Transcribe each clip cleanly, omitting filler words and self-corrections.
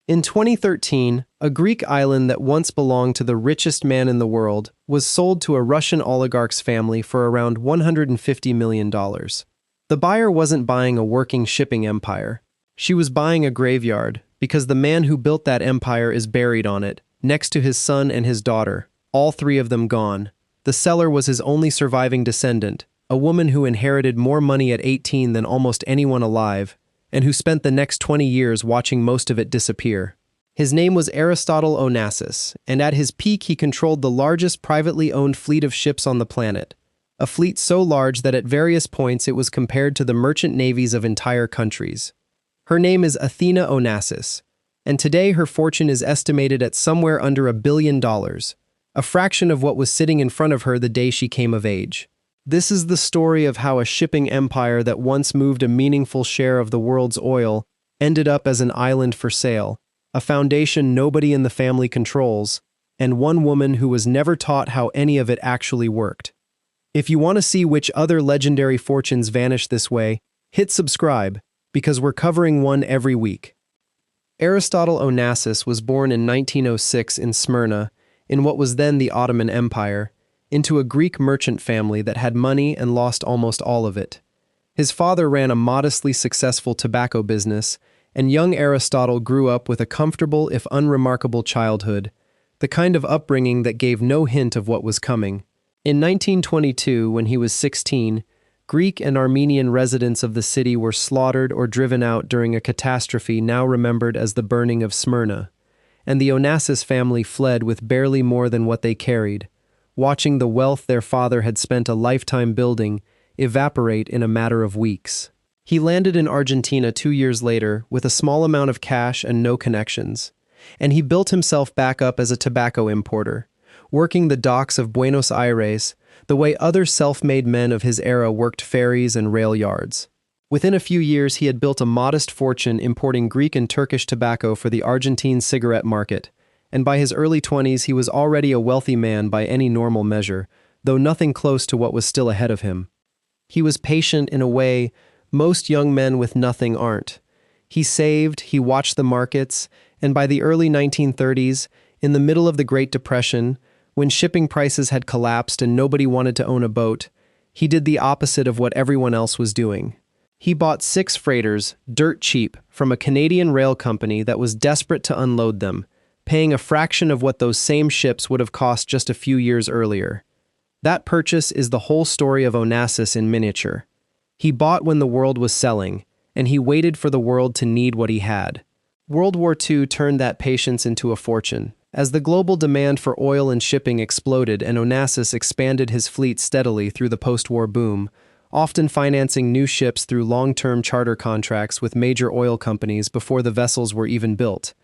In 2013, a Greek island that once belonged to the richest man in the world was sold to a Russian oligarch's family for around $150 million. The buyer wasn't buying a working shipping empire. She was buying a graveyard, because the man who built that empire is buried on it, next to his son and his daughter, all three of them gone. The seller was his only surviving descendant, a woman who inherited more money at 18 than almost anyone alive, and who spent the next 20 years watching most of it disappear. His name was Aristotle Onassis, and at his peak he controlled the largest privately owned fleet of ships on the planet, a fleet so large that at various points it was compared to the merchant navies of entire countries. Her name is Athena Onassis, and today her fortune is estimated at somewhere under $1 billion, a fraction of what was sitting in front of her the day she came of age. This is the story of how a shipping empire that once moved a meaningful share of the world's oil ended up as an island for sale, a foundation nobody in the family controls, and one woman who was never taught how any of it actually worked. If you want to see which other legendary fortunes vanish this way, hit subscribe, because we're covering one every week. Aristotle Onassis was born in 1906 in Smyrna, in what was then the Ottoman Empire, into a Greek merchant family that had money and lost almost all of it. His father ran a modestly successful tobacco business, and young Aristotle grew up with a comfortable if unremarkable childhood, the kind of upbringing that gave no hint of what was coming. In 1922, when he was 16, Greek and Armenian residents of the city were slaughtered or driven out during a catastrophe now remembered as the burning of Smyrna, and the Onassis family fled with barely more than what they carried, watching the wealth their father had spent a lifetime building evaporate in a matter of weeks. He landed in Argentina 2 years later with a small amount of cash and no connections, and he built himself back up as a tobacco importer, working the docks of Buenos Aires the way other self-made men of his era worked ferries and rail yards. Within a few years, he had built a modest fortune importing Greek and Turkish tobacco for the Argentine cigarette market, and by his early 20s he was already a wealthy man by any normal measure, though nothing close to what was still ahead of him. He was patient in a way most young men with nothing aren't. He saved, he watched the markets, and by the early 1930s, in the middle of the Great Depression, when shipping prices had collapsed and nobody wanted to own a boat, he did the opposite of what everyone else was doing. He bought 6 freighters, dirt cheap, from a Canadian rail company that was desperate to unload them, paying a fraction of what those same ships would have cost just a few years earlier. That purchase is the whole story of Onassis in miniature. He bought when the world was selling, and he waited for the world to need what he had. World War II turned that patience into a fortune, as the global demand for oil and shipping exploded and Onassis expanded his fleet steadily through the post-war boom, often financing new ships through long-term charter contracts with major oil companies before the vessels were even built.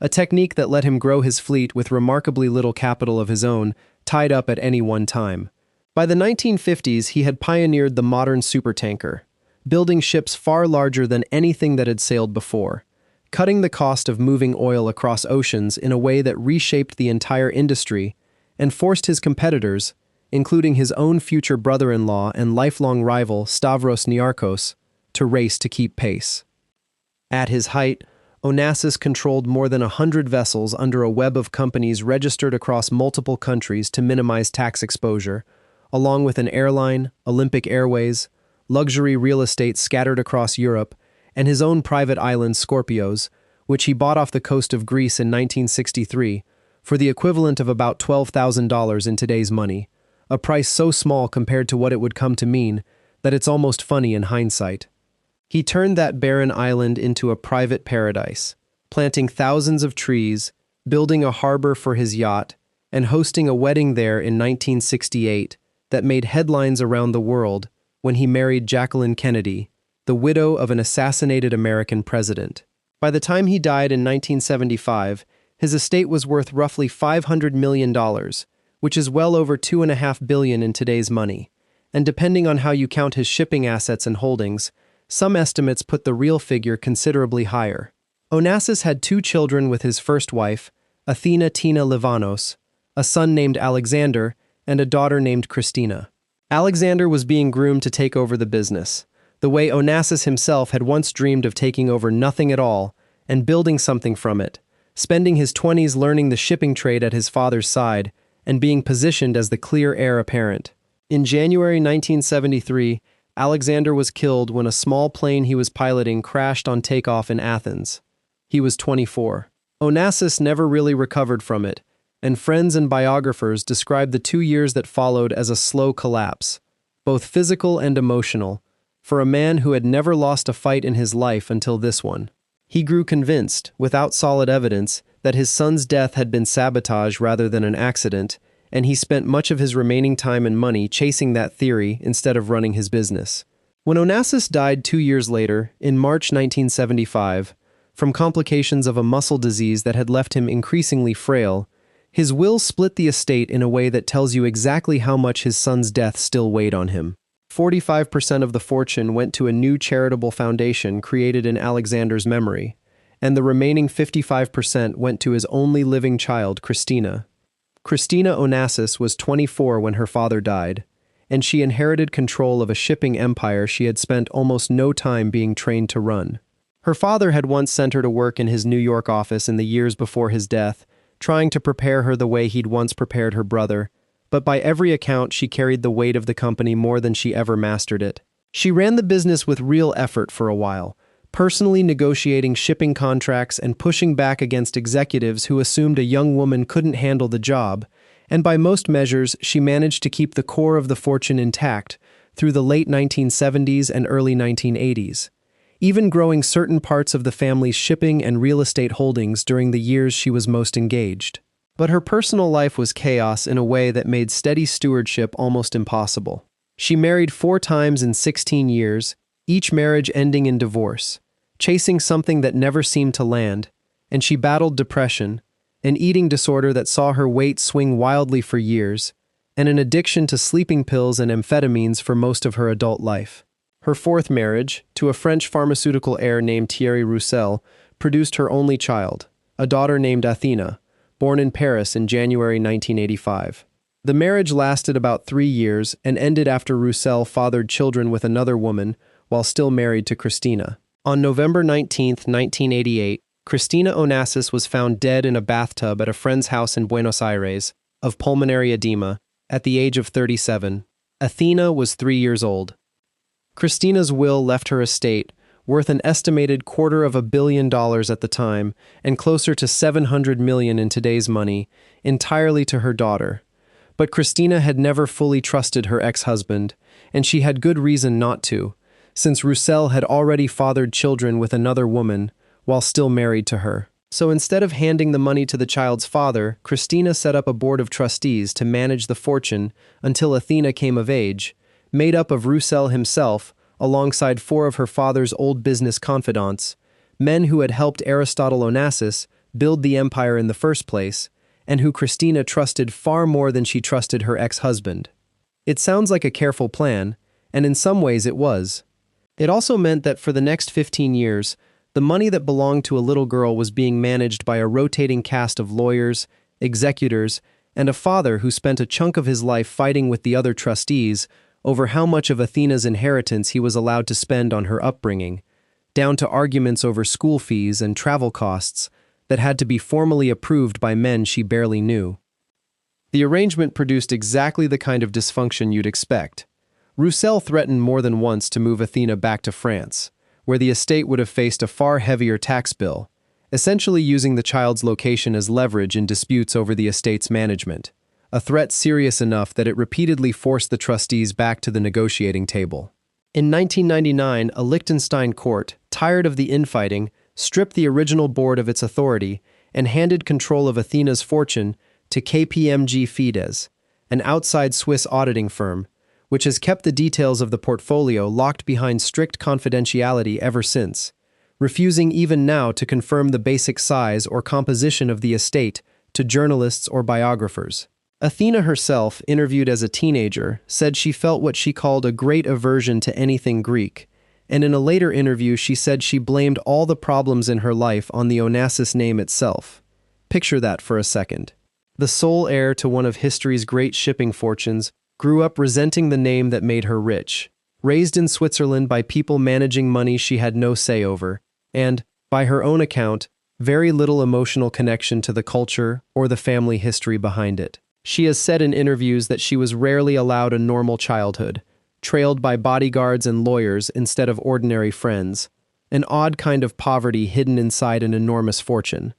A technique that let him grow his fleet with remarkably little capital of his own, tied up at any one time. By the 1950s, he had pioneered the modern supertanker, building ships far larger than anything that had sailed before, cutting the cost of moving oil across oceans in a way that reshaped the entire industry and forced his competitors, including his own future brother-in-law and lifelong rival Stavros Niarchos, to race to keep pace. At his height, Onassis controlled more than 100 vessels under a web of companies registered across multiple countries to minimize tax exposure, along with an airline, Olympic Airways, luxury real estate scattered across Europe, and his own private island Scorpios, which he bought off the coast of Greece in 1963 for the equivalent of about $12,000 in today's money, a price so small compared to what it would come to mean that it's almost funny in hindsight. He turned that barren island into a private paradise, planting thousands of trees, building a harbor for his yacht, and hosting a wedding there in 1968 that made headlines around the world when he married Jacqueline Kennedy, the widow of an assassinated American president. By the time he died in 1975, his estate was worth roughly $500 million, which is well over $2.5 billion in today's money, and depending on how you count his shipping assets and holdings, some estimates put the real figure considerably higher. Onassis had 2 children with his first wife, Athena Tina Livanos, a son named Alexander, and a daughter named Christina. Alexander was being groomed to take over the business, the way Onassis himself had once dreamed of taking over nothing at all and building something from it, spending his 20s learning the shipping trade at his father's side and being positioned as the clear heir apparent. In January 1973, Alexander was killed when a small plane he was piloting crashed on takeoff in Athens. He was 24. Onassis never really recovered from it, and friends and biographers describe the 2 years that followed as a slow collapse, both physical and emotional, for a man who had never lost a fight in his life until this one. He grew convinced, without solid evidence, that his son's death had been sabotage rather than an accident, and he spent much of his remaining time and money chasing that theory instead of running his business. When Onassis died 2 years later, in March 1975, from complications of a muscle disease that had left him increasingly frail, his will split the estate in a way that tells you exactly how much his son's death still weighed on him. 45% of the fortune went to a new charitable foundation created in Alexander's memory, and the remaining 55% went to his only living child, Christina. Christina Onassis was 24 when her father died, and she inherited control of a shipping empire she had spent almost no time being trained to run. Her father had once sent her to work in his New York office in the years before his death, trying to prepare her the way he'd once prepared her brother, but by every account she carried the weight of the company more than she ever mastered it. She ran the business with real effort for a while, personally negotiating shipping contracts and pushing back against executives who assumed a young woman couldn't handle the job, and by most measures she managed to keep the core of the fortune intact through the late 1970s and early 1980s. Even growing certain parts of the family's shipping and real estate holdings during the years she was most engaged. But her personal life was chaos in a way that made steady stewardship almost impossible. She married 4 times in 16 years, each marriage ending in divorce, chasing something that never seemed to land, and she battled depression, an eating disorder that saw her weight swing wildly for years, and an addiction to sleeping pills and amphetamines for most of her adult life. Her 4th marriage, to a French pharmaceutical heir named Thierry Roussel, produced her only child, a daughter named Athena, born in Paris in January 1985. The marriage lasted about 3 years and ended after Roussel fathered children with another woman while still married to Christina. On November 19, 1988, Christina Onassis was found dead in a bathtub at a friend's house in Buenos Aires of pulmonary edema at the age of 37. Athena was 3 years old. Christina's will left her estate, worth an estimated $250 million at the time and closer to $700 million in today's money, entirely to her daughter. But Christina had never fully trusted her ex-husband, and she had good reason not to, since Roussel had already fathered children with another woman while still married to her. So instead of handing the money to the child's father, Christina set up a board of trustees to manage the fortune until Athena came of age, made up of Roussel himself, alongside 4 of her father's old business confidants, men who had helped Aristotle Onassis build the empire in the first place, and who Christina trusted far more than she trusted her ex-husband. It sounds like a careful plan, and in some ways it was. It also meant that for the next 15 years, the money that belonged to a little girl was being managed by a rotating cast of lawyers, executors, and a father who spent a chunk of his life fighting with the other trustees over how much of Athena's inheritance he was allowed to spend on her upbringing, down to arguments over school fees and travel costs that had to be formally approved by men she barely knew. The arrangement produced exactly the kind of dysfunction you'd expect. Roussel threatened more than once to move Athena back to France, where the estate would have faced a far heavier tax bill, essentially using the child's location as leverage in disputes over the estate's management. A threat serious enough that it repeatedly forced the trustees back to the negotiating table. In 1999, a Liechtenstein court, tired of the infighting, stripped the original board of its authority and handed control of Athena's fortune to KPMG Fides, an outside Swiss auditing firm, which has kept the details of the portfolio locked behind strict confidentiality ever since, refusing even now to confirm the basic size or composition of the estate to journalists or biographers. Athena herself, interviewed as a teenager, said she felt what she called a great aversion to anything Greek, and in a later interview she said she blamed all the problems in her life on the Onassis name itself. Picture that for a second. The sole heir to one of history's great shipping fortunes grew up resenting the name that made her rich, raised in Switzerland by people managing money she had no say over, and, by her own account, very little emotional connection to the culture or the family history behind it. She has said in interviews that she was rarely allowed a normal childhood, trailed by bodyguards and lawyers instead of ordinary friends, an odd kind of poverty hidden inside an enormous fortune.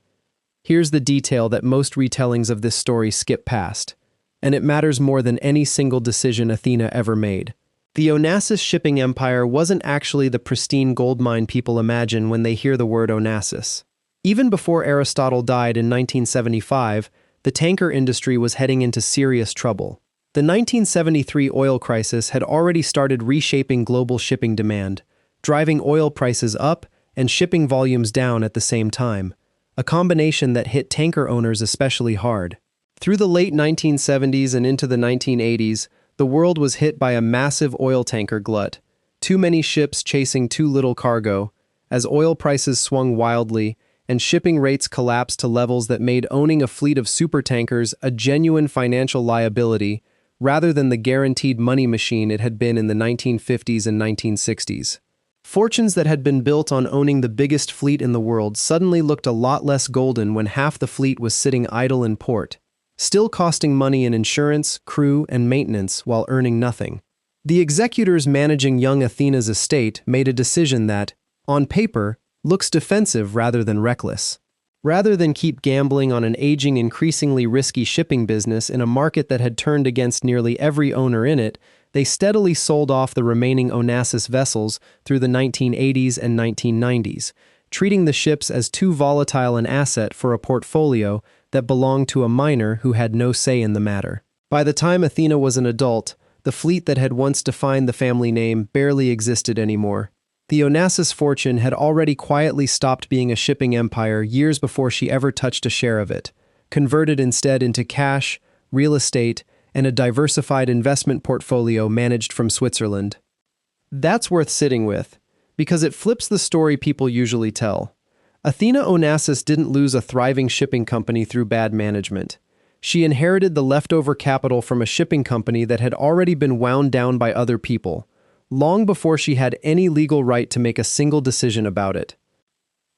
Here's the detail that most retellings of this story skip past, and it matters more than any single decision Athena ever made. The Onassis shipping empire wasn't actually the pristine gold mine people imagine when they hear the word Onassis. Even before Aristotle died in 1975, the tanker industry was heading into serious trouble. The 1973 oil crisis had already started reshaping global shipping demand, driving oil prices up and shipping volumes down at the same time, a combination that hit tanker owners especially hard. Through the late 1970s and into the 1980s, the world was hit by a massive oil tanker glut, too many ships chasing too little cargo, as oil prices swung wildly and shipping rates collapsed to levels that made owning a fleet of supertankers a genuine financial liability rather than the guaranteed money machine it had been in the 1950s and 1960s. Fortunes that had been built on owning the biggest fleet in the world suddenly looked a lot less golden when half the fleet was sitting idle in port, still costing money in insurance, crew, and maintenance while earning nothing. The executors managing young Athena's estate made a decision that, on paper, looks defensive rather than reckless. Rather than keep gambling on an aging, increasingly risky shipping business in a market that had turned against nearly every owner in it, they steadily sold off the remaining Onassis vessels through the 1980s and 1990s, treating the ships as too volatile an asset for a portfolio that belonged to a minor who had no say in the matter. By the time Athena was an adult, the fleet that had once defined the family name barely existed anymore. The Onassis fortune had already quietly stopped being a shipping empire years before she ever touched a share of it, converted instead into cash, real estate, and a diversified investment portfolio managed from Switzerland. That's worth sitting with, because it flips the story people usually tell. Athena Onassis didn't lose a thriving shipping company through bad management. She inherited the leftover capital from a shipping company that had already been wound down by other people, long before she had any legal right to make a single decision about it.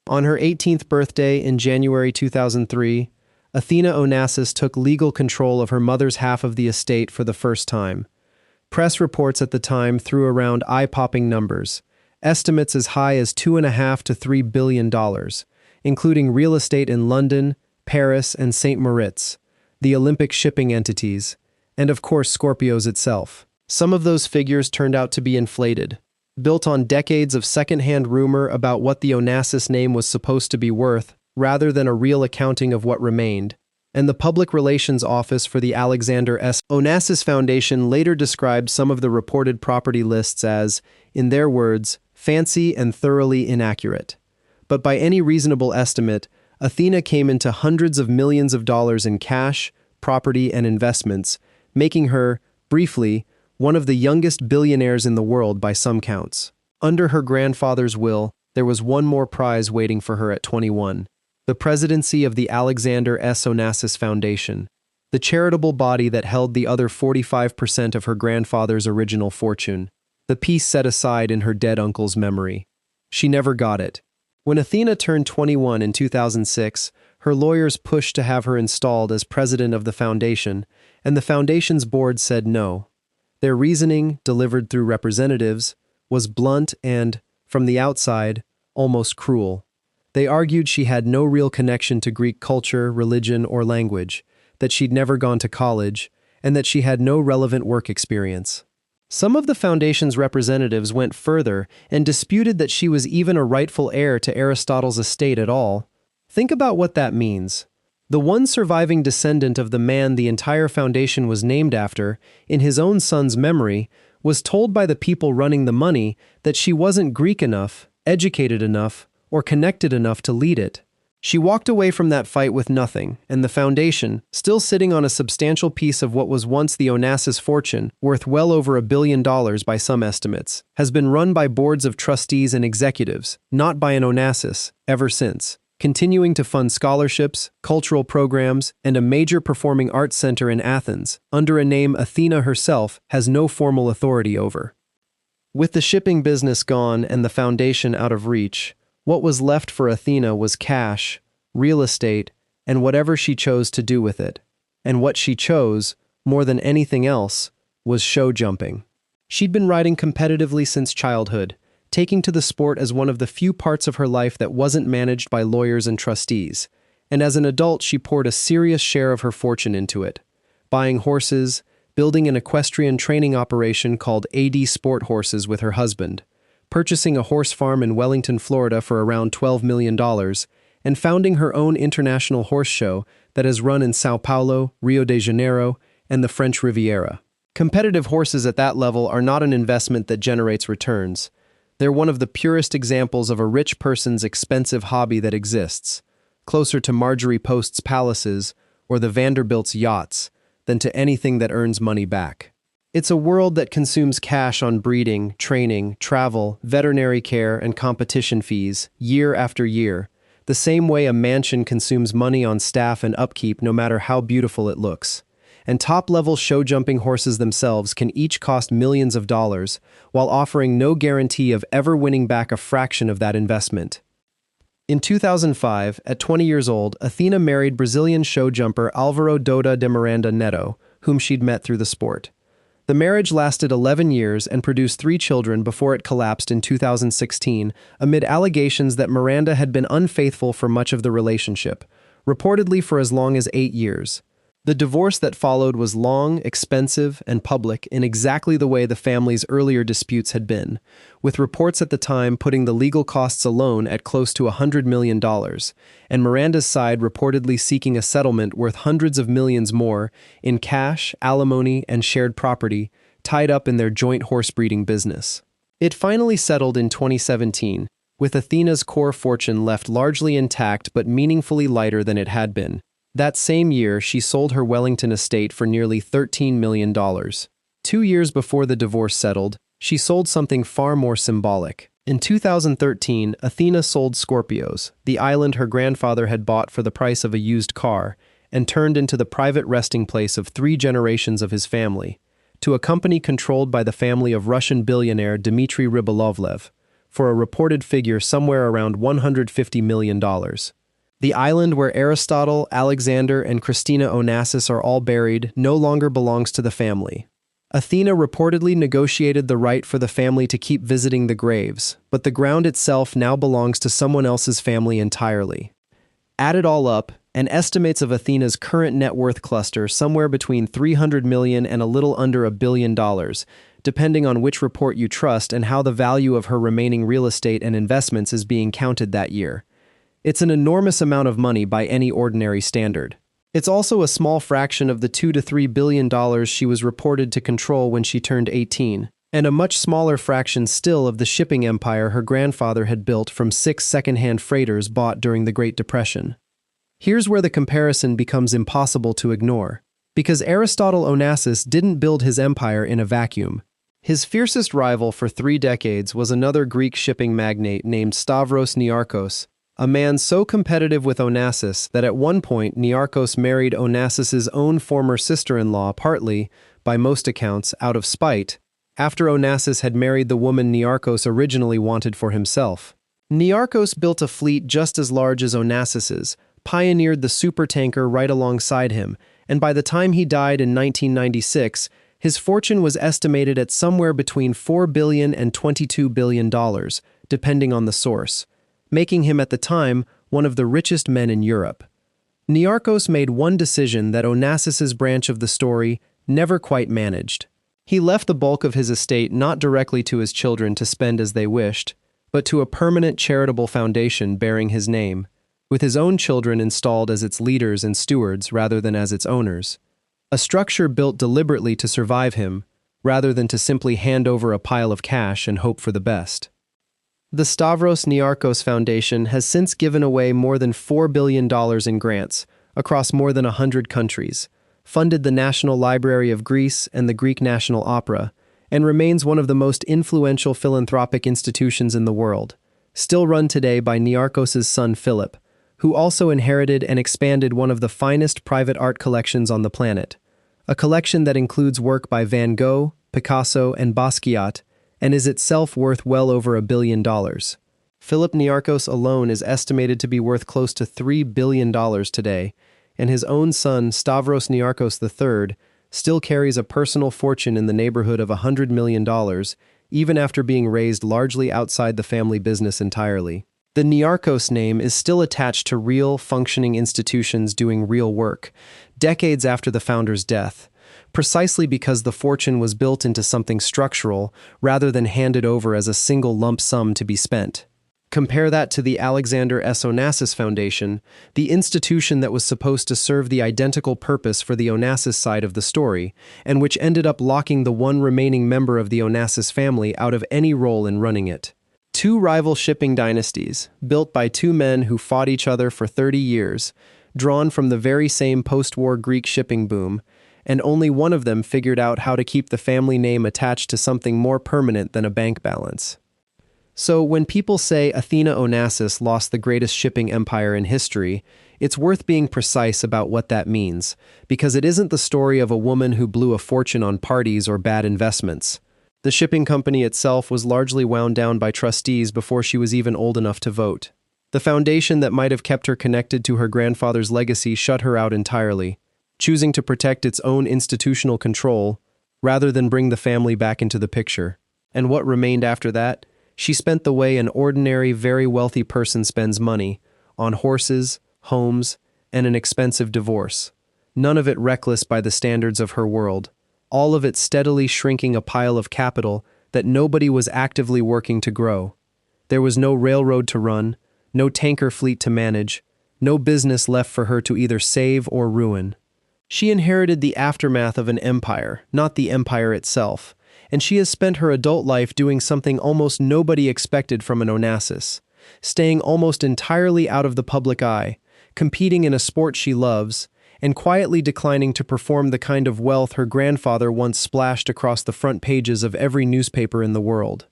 On her 18th birthday in January 2003, Athena Onassis took legal control of her mother's half of the estate for the first time. Press reports at the time threw around eye-popping numbers, estimates as high as $2.5 to $3 billion, including real estate in London, Paris, and St. Moritz, the Olympic shipping entities, and of course Scorpios itself. Some of those figures turned out to be inflated, built on decades of second-hand rumor about what the Onassis name was supposed to be worth, rather than a real accounting of what remained. And the Public Relations Office for the Alexander S. Onassis Foundation later described some of the reported property lists as, in their words, fancy and thoroughly inaccurate. But by any reasonable estimate, Athena came into hundreds of millions of dollars in cash, property, and investments, making her, briefly, one of the youngest billionaires in the world by some counts. Under her grandfather's will, there was one more prize waiting for her at 21. The presidency of the Alexander S. Onassis Foundation, the charitable body that held the other 45% of her grandfather's original fortune, the piece set aside in her dead uncle's memory. She never got it. When Athena turned 21 in 2006, her lawyers pushed to have her installed as president of the foundation, and the foundation's board said no. Their reasoning, delivered through representatives, was blunt and, from the outside, almost cruel. They argued she had no real connection to Greek culture, religion, or language, that she'd never gone to college, and that she had no relevant work experience. Some of the foundation's representatives went further and disputed that she was even a rightful heir to Aristotle's estate at all. Think about what that means. The one surviving descendant of the man the entire foundation was named after, in his own son's memory, was told by the people running the money that she wasn't Greek enough, educated enough, or connected enough to lead it. She walked away from that fight with nothing, and the foundation, still sitting on a substantial piece of what was once the Onassis fortune, worth well over $1 billion by some estimates, has been run by boards of trustees and executives, not by an Onassis, ever since, continuing to fund scholarships, cultural programs, and a major performing arts center in Athens, under a name Athena herself has no formal authority over. With the shipping business gone and the foundation out of reach, what was left for Athena was cash, real estate, and whatever she chose to do with it. And what she chose, more than anything else, was show jumping. She'd been riding competitively since childhood, taking to the sport as one of the few parts of her life that wasn't managed by lawyers and trustees. And as an adult, she poured a serious share of her fortune into it, buying horses, building an equestrian training operation called AD Sport Horses with her husband, purchasing a horse farm in Wellington, Florida for around $12 million, and founding her own international horse show that has run in Sao Paulo, Rio de Janeiro, and the French Riviera. Competitive horses at that level are not an investment that generates returns. They're one of the purest examples of a rich person's expensive hobby that exists, closer to Marjorie Post's palaces or the Vanderbilt's yachts than to anything that earns money back. It's a world that consumes cash on breeding, training, travel, veterinary care, and competition fees, year after year, the same way a mansion consumes money on staff and upkeep no matter how beautiful it looks. And top-level show-jumping horses themselves can each cost millions of dollars, while offering no guarantee of ever winning back a fraction of that investment. In 2005, at 20 years old, Athena married Brazilian show jumper Álvaro Doda de Miranda Neto, whom she'd met through the sport. The marriage lasted 11 years and produced 3 children before it collapsed in 2016 amid allegations that Miranda had been unfaithful for much of the relationship, reportedly for as long as 8 years. The divorce that followed was long, expensive, and public in exactly the way the family's earlier disputes had been, with reports at the time putting the legal costs alone at close to $100 million, and Miranda's side reportedly seeking a settlement worth hundreds of millions more in cash, alimony, and shared property tied up in their joint horse breeding business. It finally settled in 2017, with Athena's core fortune left largely intact but meaningfully lighter than it had been. That same year, she sold her Wellington estate for nearly $13 million. 2 years before the divorce settled, she sold something far more symbolic. In 2013, Athena sold Scorpios, the island her grandfather had bought for the price of a used car, and turned into the private resting place of 3 generations of his family, to a company controlled by the family of Russian billionaire Dmitry Rybolovlev, for a reported figure somewhere around $150 million. The island where Aristotle, Alexander, and Christina Onassis are all buried no longer belongs to the family. Athena reportedly negotiated the right for the family to keep visiting the graves, but the ground itself now belongs to someone else's family entirely. Add it all up, and estimates of Athena's current net worth cluster somewhere between $300 million and a little under $1 billion, depending on which report you trust and how the value of her remaining real estate and investments is being counted that year. It's an enormous amount of money by any ordinary standard. It's also a small fraction of the $2 to $3 billion she was reported to control when she turned 18, and a much smaller fraction still of the shipping empire her grandfather had built from 6 second-hand freighters bought during the Great Depression. Here's where the comparison becomes impossible to ignore, because Aristotle Onassis didn't build his empire in a vacuum. His fiercest rival for 3 decades was another Greek shipping magnate named Stavros Niarchos, a man so competitive with Onassis that at one point Niarchos married Onassis's own former sister-in-law partly, by most accounts, out of spite, after Onassis had married the woman Niarchos originally wanted for himself. Niarchos built a fleet just as large as Onassis's, pioneered the supertanker right alongside him, and by the time he died in 1996, his fortune was estimated at somewhere between $4 billion and $22 billion, depending on the source, making him at the time one of the richest men in Europe. Niarchos made one decision that Onassis's branch of the story never quite managed. He left the bulk of his estate not directly to his children to spend as they wished, but to a permanent charitable foundation bearing his name, with his own children installed as its leaders and stewards rather than as its owners. A structure built deliberately to survive him, rather than to simply hand over a pile of cash and hope for the best. The Stavros Niarchos Foundation has since given away more than $4 billion in grants across more than 100 countries, funded the National Library of Greece and the Greek National Opera, and remains one of the most influential philanthropic institutions in the world, still run today by Niarchos' son Philip, who also inherited and expanded one of the finest private art collections on the planet, a collection that includes work by Van Gogh, Picasso, and Basquiat, and is itself worth well over $1 billion. Philip Niarchos alone is estimated to be worth close to $3 billion today, and his own son, Stavros Niarchos III, still carries a personal fortune in the neighborhood of $100 million, even after being raised largely outside the family business entirely. The Niarchos name is still attached to real, functioning institutions doing real work, decades after the founder's death, precisely because the fortune was built into something structural rather than handed over as a single lump sum to be spent. Compare that to the Alexander S. Onassis Foundation, the institution that was supposed to serve the identical purpose for the Onassis side of the story, and which ended up locking the one remaining member of the Onassis family out of any role in running it. Two rival shipping dynasties, built by two men who fought each other for 30 years, drawn from the very same post-war Greek shipping boom, and only one of them figured out how to keep the family name attached to something more permanent than a bank balance. So when people say Athena Onassis lost the greatest shipping empire in history, it's worth being precise about what that means, because it isn't the story of a woman who blew a fortune on parties or bad investments. The shipping company itself was largely wound down by trustees before she was even old enough to vote. The foundation that might have kept her connected to her grandfather's legacy shut her out entirely, choosing to protect its own institutional control rather than bring the family back into the picture. And what remained after that? She spent the way an ordinary, very wealthy person spends money, on horses, homes, and an expensive divorce. None of it reckless by the standards of her world. All of it steadily shrinking a pile of capital that nobody was actively working to grow. There was no railroad to run, no tanker fleet to manage, no business left for her to either save or ruin. She inherited the aftermath of an empire, not the empire itself, and she has spent her adult life doing something almost nobody expected from an Onassis, staying almost entirely out of the public eye, competing in a sport she loves, and quietly declining to perform the kind of wealth her grandfather once splashed across the front pages of every newspaper in the world.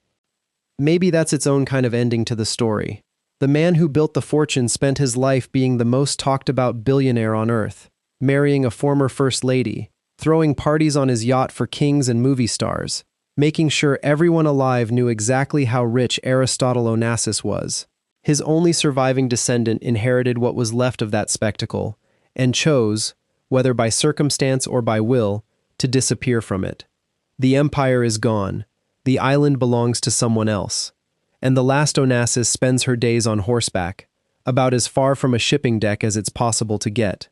Maybe that's its own kind of ending to the story. The man who built the fortune spent his life being the most talked about billionaire on earth, marrying a former first lady, throwing parties on his yacht for kings and movie stars, making sure everyone alive knew exactly how rich Aristotle Onassis was. His only surviving descendant inherited what was left of that spectacle, and chose, whether by circumstance or by will, to disappear from it. The empire is gone, the island belongs to someone else, and the last Onassis spends her days on horseback, about as far from a shipping deck as it's possible to get.